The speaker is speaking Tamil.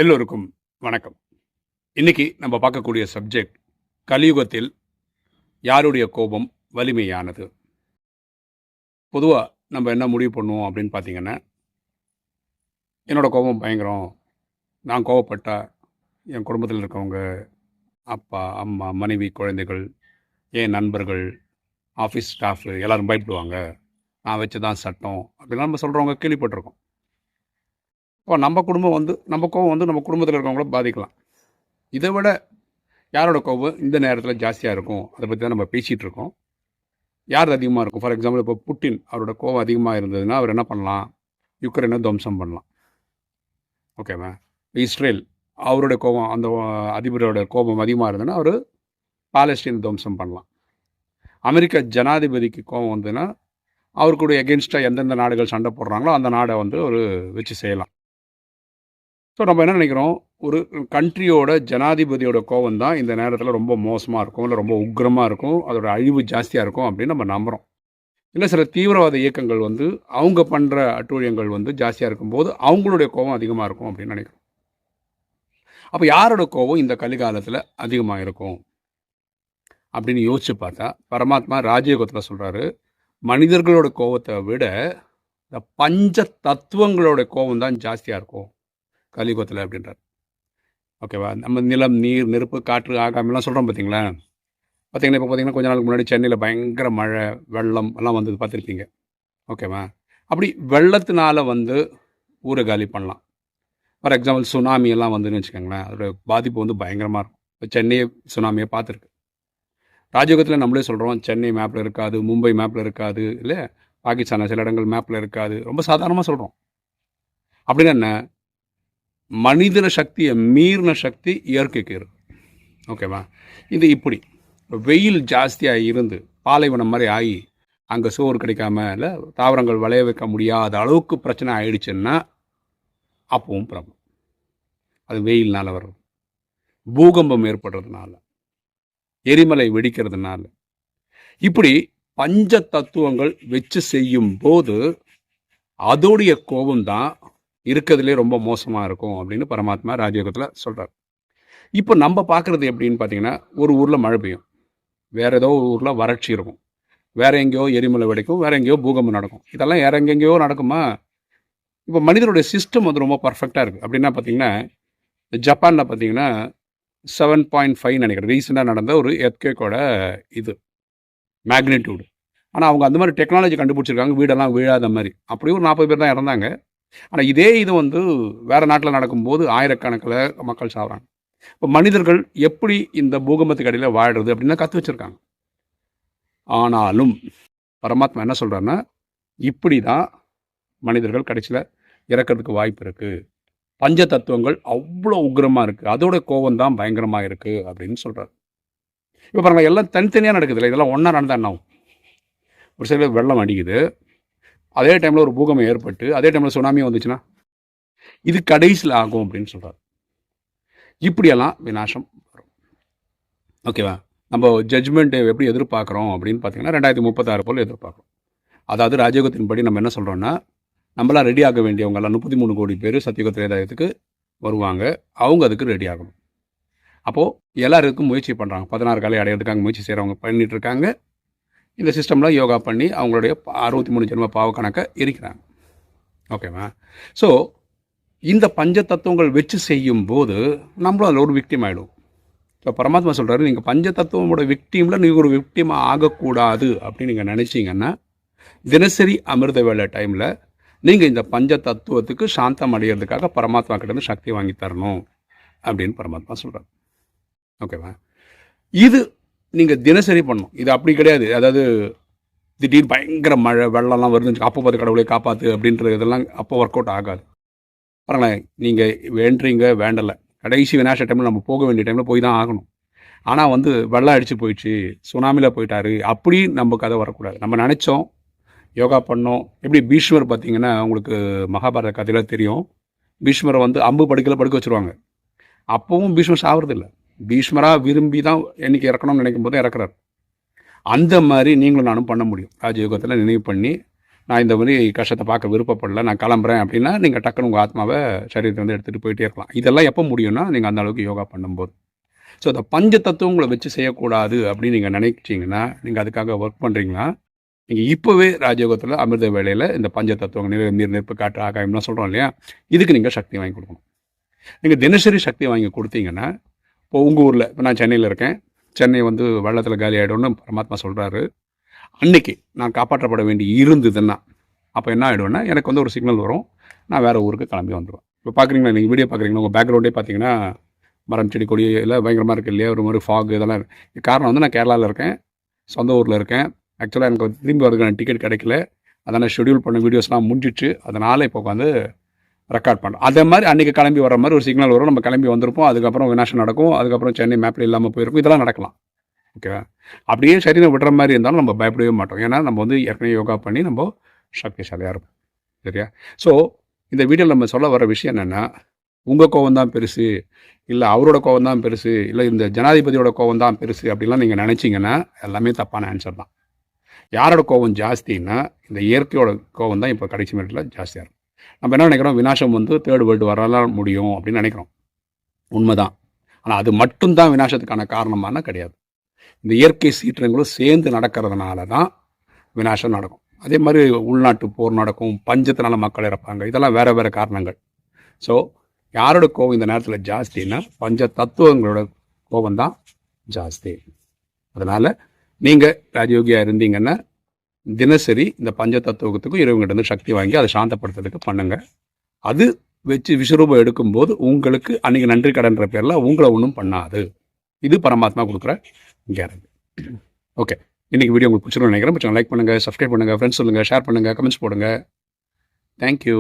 எல்லோருக்கும் வணக்கம். இன்னைக்கு நம்ம பார்க்கக்கூடிய சப்ஜெக்ட், கலியுகத்தில் யாருடைய கோபம் வலிமையானது. பொதுவாக நம்ம என்ன முடிவு பண்ணுவோம் அப்படின்னு பார்த்தீங்கன்னா, என்னோட கோபம் பயங்கரம். நான் கோவப்பட்டா என் குடும்பத்தில் இருக்கவங்க, அப்பா, அம்மா, மனைவி, குழந்தைகள், என் நண்பர்கள், ஆஃபீஸ் ஸ்டாஃபு எல்லோரும் பயப்படுவாங்க. நான் வச்சு தான் சட்டம் அப்படிலாம் நம்ம சொல்கிறவங்க கேள்விப்பட்டிருக்கோம். இப்போ நம்ம குடும்பம் நம்ம கோபம் நம்ம குடும்பத்தில் இருக்கவங்கள பாதிக்கலாம். இதை விட யாரோட கோபம் இந்த நேரத்தில் ஜாஸ்தியாக இருக்கும், அதை பற்றி தான் நம்ம பேசிகிட்டு இருக்கோம். யார் அதிகமாக இருக்கும்? ஃபார் எக்ஸாம்பிள், இப்போ புட்டின் அவரோட கோபம் அதிகமாக இருந்ததுன்னா அவர் என்ன பண்ணலாம்? யுக்ரைனை துவம்சம் பண்ணலாம். ஓகேவா? இஸ்ரேல் அவருடைய கோபம், அந்த அதிபரோட கோபம் அதிகமாக இருந்ததுன்னா அவர் பாலஸ்தீன் துவம்சம் பண்ணலாம். அமெரிக்க ஜனாதிபதிக்கு கோபம் வந்ததுன்னா அவருக்குடைய எகென்ஸ்டாக எந்தெந்த நாடுகள் சண்டை போடுறாங்களோ அந்த நாடை ஒரு வச்சு செய்யலாம். ஸோ நம்ம என்ன நினைக்கிறோம், ஒரு கண்ட்ரியோட ஜனாதிபதியோட கோபம் தான் இந்த நேரத்தில் ரொம்ப மோசமாக இருக்கும், இல்லை ரொம்ப உக்ரமாக இருக்கும், அதோட அழிவு ஜாஸ்தியாக இருக்கும் அப்படின்னு நம்ம நம்புகிறோம். இல்லை சில தீவிரவாத இயக்கங்கள் அவங்க பண்ணுற அட்டூழியங்கள் ஜாஸ்தியாக இருக்கும்போது அவங்களுடைய கோபம் அதிகமாக இருக்கும் அப்படின்னு நினைக்கிறோம். அப்போ யாரோட கோபம் இந்த கலிகாலத்தில் அதிகமாக இருக்கும் அப்படின்னு யோசிச்சு பார்த்தா, பரமாத்மா ராஜயோகத்தில் சொல்கிறாரு, மனிதர்களோட கோபத்தை விட இந்த பஞ்ச தத்துவங்களோட கோபம் தான் ஜாஸ்தியாக இருக்கும் கலியுகத்தில் அப்படின்றார். ஓகேவா? நம்ம நிலம், நீர், நெருப்பு, காற்று, ஆகாமெல்லாம் சொல்கிறோம் பார்த்தீங்களா? பார்த்தீங்கன்னா இப்போ பார்த்தீங்கன்னா கொஞ்ச நாளுக்கு முன்னாடி சென்னையில் பயங்கர மழை, வெள்ளம் எல்லாம் வந்தது பார்த்துருப்பீங்க. ஓகேவா? அப்படி வெள்ளத்தினால ஊரை காலி பண்ணலாம். ஃபார் எக்ஸாம்பிள் சுனாமி எல்லாம் வந்துன்னு வச்சுக்கோங்களேன், அதோட பாதிப்பு பயங்கரமாக இருக்கும். இப்போ சென்னையை சுனாமியை பார்த்துருக்கு. ராஜயோகத்தில் நம்மளே சொல்கிறோம், சென்னை மேப்பில் இருக்காது, மும்பை மேப்பில் இருக்காது, இல்லை பாகிஸ்தானில் சில இடங்கள் மேப்பில் இருக்காது, ரொம்ப சாதாரணமாக சொல்கிறோம். அப்படின்னு என்ன, மனிதன சக்தியை மீறின சக்தி இயற்கைக்கு இருக்கு. ஓகேவா? இது இப்படி வெயில் ஜாஸ்தியாக இருந்து பாலைவனம் மாதிரி ஆகி அங்கே சோறு கிடைக்காம, இல்லை தாவரங்கள் விளைய வைக்க முடியாத அளவுக்கு பிரச்சனை ஆயிடுச்சுன்னா அப்பவும் ப்ராப்ளம். அது வெயில்னால் வர்றது, பூகம்பம் ஏற்படுறதுனால, எரிமலை வெடிக்கிறதுனால, இப்படி பஞ்ச தத்துவங்கள் வச்சு செய்யும் போது அதோடைய கோபம்தான் இருக்கிறதுலே ரொம்ப மோசமாக இருக்கும் அப்படின்னு பரமாத்மா ராஜயோகத்தில் சொல்கிறார். இப்போ நம்ம பார்க்குறது எப்படின்னு பார்த்தீங்கன்னா, ஒரு ஊரில் மழை பெய்யும், வேறு ஏதோ ஒரு ஊரில் வறட்சி இருக்கும், வேறு எங்கேயோ எரிமலை வெடிக்கும், வேறு எங்கேயோ பூகம்பம் நடக்கும். இதெல்லாம் வேறு எங்கெங்கேயோ நடக்குமா? இப்போ மனிதனுடைய சிஸ்டம் ரொம்ப பர்ஃபெக்டாக இருக்குது. அப்படின்னா பார்த்தீங்கன்னா, ஜப்பானில் பார்த்தீங்கன்னா 7.5 நினைக்கிறேன் ரீசெண்டாக நடந்த ஒரு எர்த்குவேக்கோட இது மேக்னிடியூடு. ஆனால் அவங்க அந்த மாதிரி டெக்னாலஜி கண்டுபிடிச்சிருக்காங்க, வீடெல்லாம் விழாத மாதிரி. அப்படியும் ஒரு 40 பேர் தான் இறந்தாங்க. ஆனால் இதே இது வேறு நாட்டில் நடக்கும்போது ஆயிரக்கணக்கில் மக்கள் சாப்பிட்றாங்க. இப்போ மனிதர்கள் எப்படி இந்த பூகம்பத்துக்கு அடியில் வாழ்கிறது அப்படின்னா கற்று வச்சுருக்காங்க. ஆனாலும் பரமாத்மா என்ன சொல்கிறாருன்னா, இப்படி தான் மனிதர்கள் கடைசியில் இறக்கிறதுக்கு வாய்ப்பு இருக்குது. பஞ்ச தத்துவங்கள் அவ்வளோ உக்ரமாக இருக்குது, அதோட கோபம் தான் பயங்கரமாக இருக்குது அப்படின்னு சொல்கிறார். இப்போ பாருங்கள், எல்லாம் தனித்தனியாக நடக்குது இல்லை, இதெல்லாம் ஒன்றா நடந்தால் என்ன ஆகும்? ஒரு சில வெள்ளம் அடிக்குது, அதே டைமில் ஒரு பூகம்பம் ஏற்பட்டு அதே டைமில் சுனாமி வந்துச்சுன்னா இது கடைசியில் ஆகும் அப்படின்னு சொல்கிறார். இப்படியெல்லாம் விநாசம் வரும். ஓகேவா? நம்ம ஜட்ஜ்மெண்ட் எப்படி எதிர்பார்க்குறோம் அப்படின்னு பார்த்தீங்கன்னா 2036 போல் எதிர்பார்க்குறோம். அதாவது ராஜயோகத்தின்படி நம்ம என்ன சொல்கிறோன்னா, நம்மளாம் ரெடி ஆக வேண்டியவங்கெல்லாம் 33 கோடி பேர் சத்தியுக திரேதாயத்துக்கு வருவாங்க. அவங்க அதுக்கு ரெடி ஆகணும். அப்போது எல்லாருக்கும் முயற்சி பண்ணுறாங்க, 16 கலை அடையிறதுக்காக முயற்சி செய்கிறவங்க பண்ணிகிட்ருக்காங்க. இந்த சிஸ்டமில் யோகா பண்ணி அவங்களுடைய 63 ஜென்ம பாவ கணக்கை இருக்கிறாங்க. ஓகேவா? ஸோ இந்த பஞ்ச தத்துவங்கள் வச்சு செய்யும் போது நம்மளும் அதில் ஒரு விக்டிம் ஆகிடும். ஸோ பரமாத்மா சொல்கிறாரு, நீங்கள் பஞ்ச தத்துவமோட விக்டிமில் நீங்கள் ஒரு விக்டிமாக ஆகக்கூடாது அப்படின்னு நீங்கள் நினச்சிங்கன்னா, தினசரி அமிர்த வேலை டைமில் நீங்கள் இந்த பஞ்ச தத்துவத்துக்கு சாந்தம் அடைகிறதுக்காக பரமாத்மா கிட்டேருந்து சக்தி வாங்கி தரணும் அப்படின்னு பரமாத்மா சொல்கிறார். ஓகேவா? இது நீங்கள் தினசரி பண்ணணும். இது அப்படி கிடையாது. அதாவது திடீர்னு பயங்கர மழை வெள்ளம்லாம் வருதுன்னு அப்போ பார்த்து கடவுளை காப்பாற்று அப்படின்றது இதெல்லாம் அப்போ ஒர்க் அவுட் ஆகாது. பாருங்களேன், நீங்கள் வேண்டுறீங்க, வேண்டலை, கடைசி விநாச டைமில் நம்ம போக வேண்டிய டைமில் போய் தான் ஆகணும். ஆனால் வெள்ளம் அடித்து போயிடுச்சு, சுனாமியில் போயிட்டாரு, அப்படி நம்ம கதை வரக்கூடாது. நம்ம நினச்சோம், யோகா பண்ணோம். எப்படி பீஷ்மர் பார்த்தீங்கன்னா, உங்களுக்கு மகாபாரத கதையில் தெரியும், பீஷ்மரை அம்பு படுக்க வச்சுருவாங்க. அப்போவும் பீஷ்மர் சாவறதில்லை. பீஷ்மராக விரும்பி தான் என்னைக்கு இறக்கணும்னு நினைக்கும் போது இறக்குறாரு. அந்த மாதிரி நீங்களும் நானும் பண்ண முடியும். ராஜயோகத்தில் நினைவு பண்ணி நான் இந்த மாதிரி கஷ்டத்தை பார்க்க விருப்பப்படல, நான் கிளம்புறேன் அப்படின்னா நீங்கள் டக்குன்னு உங்கள் ஆத்மாவை சரீரத்தை வந்து எடுத்துகிட்டு போயிட்டே இருக்கலாம். இதெல்லாம் எப்போ முடியும்னா நீங்கள் அந்த அளவுக்கு யோகா பண்ணும்போது. ஸோ அந்த பஞ்ச தத்துவங்களை வச்சு செய்யக்கூடாது அப்படின்னு நீங்கள் நினைச்சிங்கன்னா, நீங்கள் அதுக்காக ஒர்க் பண்ணுறீங்கன்னா, நீங்கள் இப்போவே ராஜயோகத்தில் அமிர்த வேலையில் இந்த பஞ்ச தத்துவம் நீர் நெருப்பு காற்று ஆகாயம்லாம் சொல்கிறோம் இல்லையா, இதுக்கு நீங்கள் சக்தி வாங்கி கொடுக்கணும். நீங்கள் தினசரி சக்தி வாங்கி கொடுத்தீங்கன்னா, இப்போ உங்கள் ஊரில் இப்போ நான் சென்னையில் இருக்கேன், சென்னை வந்து வெள்ளத்தில் காலி ஆகிடும்னு பரமாத்மா சொல்கிறாரு. அன்னைக்கு நான் காப்பாற்றப்பட வேண்டி இருந்ததுன்னா அப்போ என்ன ஆகிடுவேன்னா, எனக்கு வந்து ஒரு சிக்னல் வரும், நான் வேறு ஊருக்கு கிளம்பி வந்துடுவேன். இப்போ பார்க்குறீங்களா, நீங்கள் வீடியோ பார்க்குறீங்களா, உங்கள் பேக்ரவுண்டே பார்த்தீங்கன்னா மரம் செடி கொடி எல்லாம் பயங்கரமாக இருக்குது இல்லையா, ஒரு மாதிரி ஃபாக் இதெல்லாம் இருக்குது. காரணம் வந்து நான் கேரளாவில் இருக்கேன், சொந்த ஊரில் இருக்கேன். ஆக்சுவலாக எனக்கு திரும்பி வரதுக்கான டிக்கெட் கிடைக்கல, அதனால் ஷெடியூல் பண்ண வீடியோஸ்லாம் முடிஞ்சிச்சு. அதனால் இப்போ வந்து ரெக்கார்ட் பண்ணுறோம். அதே மாதிரி அன்றைக்கி கிளம்பி வர மாதிரி ஒரு சிக்னல் வரும், நம்ம கிளம்பி வந்திருப்போம், அதுக்கப்புறம் விநாசம் நடக்கும், அதுக்கப்புறம் சென்னை மேப்பில் இல்லாமல் போயிருக்கும், இதெல்லாம் நடக்கலாம். ஓகேவா? அப்படியே சரீரம் விடுற மாதிரி இருந்தாலும் நம்ம பயப்படவே மாட்டோம். ஏன்னா நம்ம வந்து ஏற்கனவே யோகா பண்ணி நம்ம சக்திசாலியாக இருப்போம். சரியா? ஸோ இந்த வீடியோவில் நம்ம சொல்ல வர விஷயம் என்னென்னா, உங்கள் கோவம் தான் பெருசு, இல்லை அவரோட கோவம் தான் பெருசு, இல்லை இந்த ஜனாதிபதியோட கோவம் தான் பெருசு அப்படிலாம் நீங்கள் நினச்சிங்கன்னா எல்லாமே தப்பான ஆன்சர் தான். யாரோட கோவம் ஜாஸ்தின்னா இந்த இயற்கையோட கோவம் தான் இப்போ கடைசி மினிட்டில் ஜாஸ்தியாக இருக்கும். நம்ம என்ன நினைக்கிறோம், விநாசம் வந்து தேர்ட் வேர்ல்டு வரலாம் முடியும் அப்படின்னு நினைக்கிறோம். உண்மைதான். ஆனால் அது மட்டும்தான் விநாசத்துக்கான காரணமான கிடையாது. இந்த இயற்கை சீற்றங்களும் சேர்ந்து நடக்கிறதுனால தான் விநாசம் நடக்கும். அதே மாதிரி உள்நாட்டு போர் நடக்கும், பஞ்சத்தினால மக்கள் இறப்பாங்க, இதெல்லாம் வேறு வேறு காரணங்கள். ஸோ யாரோட கோவம் இந்த நேரத்தில் ஜாஸ்தின்னா பஞ்ச தத்துவங்களோட கோபம் தான் ஜாஸ்தி. அதனால் நீங்கள் ராஜயோகியாக இருந்தீங்கன்னா தினசரி இந்த பஞ்ச தத்துவத்துக்கும் இறைவங்கிட்ட இருந்து சக்தி வாங்கி அதை சாந்தப்படுத்துறதுக்கு பண்ணுங்கள். அது வச்சு விஸ்வரூபம் எடுக்கும்போது உங்களுக்கு அன்றைக்கி நன்றி கடன்ற பேரில் உங்களை ஒன்றும் பண்ணாது. இது பரமாத்மா கொடுக்குற கேரண்டி. ஓகே, இன்றைக்கி வீடியோ உங்களுக்கு பிடிச்சிருன்னு நினைக்கிறேன். லைக் பண்ணுங்கள், சப்ஸ்கிரைப் பண்ணுங்கள், ஃப்ரெண்ட்ஸ் சொல்லுங்கள், ஷேர் பண்ணுங்கள், கமெண்ட்ஸ் போடுங்க. தேங்க்யூ.